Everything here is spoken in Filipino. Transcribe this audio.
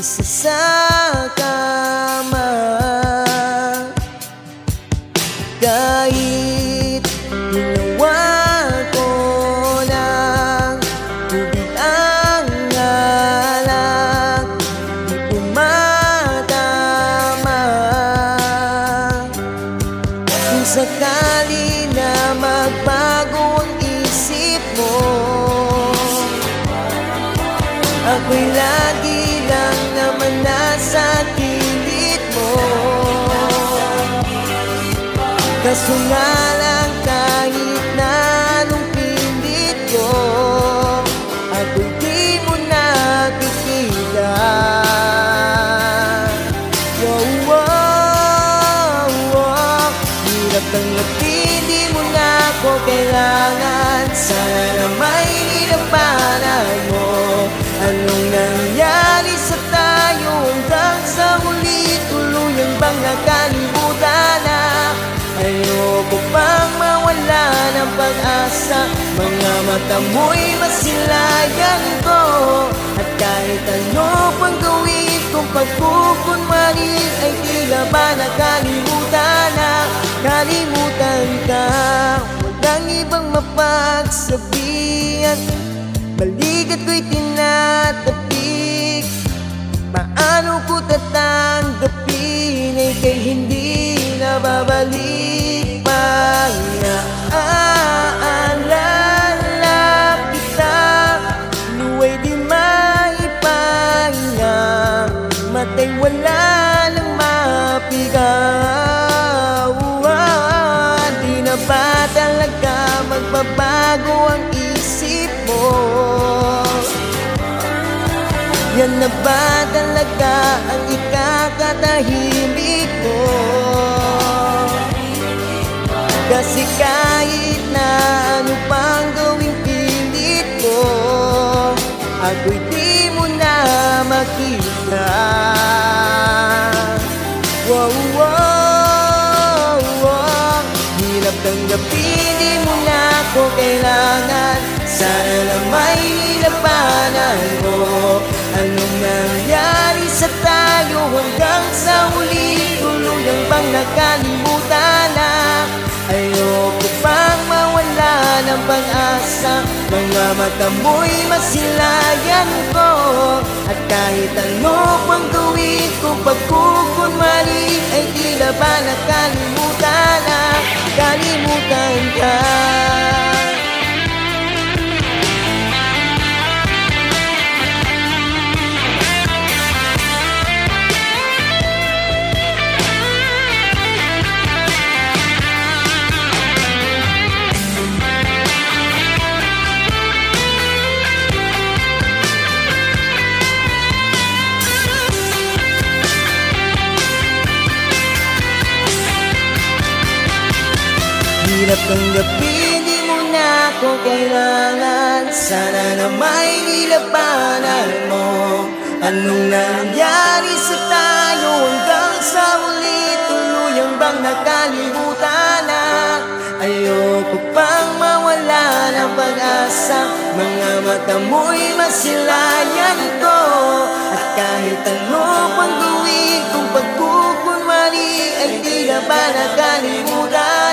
mag-isa sa kama. Kahit ginawa ko ng tubig ang alak, di pumatama. Kung sakali na magbago ang isip mo, ako'y lagi lang naman nasa gilid mo. Kaso nga lang kahit na anong pilit ko, ako'y di mo nakikita. Hirap tanggapin, di mo na ako kailangan. Sana na may nilapanan mo. Anong nangyari sa tayo hanggang sa huli? Tuluyang bang nakalimutan na? Ayoko pang mawala ng pag-asa. Mga mata mo'y masilayan ko. At kahit ano pang gawin kong pagkukunwari, ay tila ba nakalimutan na? Kalimutan ka, walang ibang mapagsabihan. Balikat ko'y tinatapik. Paano ko tatanggapin ay kay hindi na babalik pa. Naaalala kita, luwa'y di maipahinga. Matay wala nang mapigaw. Di na ba talaga magbabago ang isip mo? Yan na ba talaga ang ikakatahimik mo? Kasi kahit na ano pang gawing pilit ko, ako'y di mo na makita. Hirap tanggapin, di mo na ako kailangan. Sana na may nilapanan mo. Anong nangyari sa tayo hanggang sa huli? Tuluyang bang nakalimutan na? Ayoko pang mawala ng pag-asa. Mga mata mo'y masilayan ko. At kahit ano pang gawin kong pagkukunwari, ay tila ba nakalimutan na? Kalimutan ka. Hirap tanggapin, di mo na ako kailangan. Sana na may nilapanan mo. Anong nangyari sa tayo hanggang sa huli? Tuluyang bang nakalimutan na? Ayoko pang mawala ng pag-asa. Mga mata mo'y masilayan ko. At kahit ano pang gawin kung pagkukunwari, ay tila ba nakalimutan?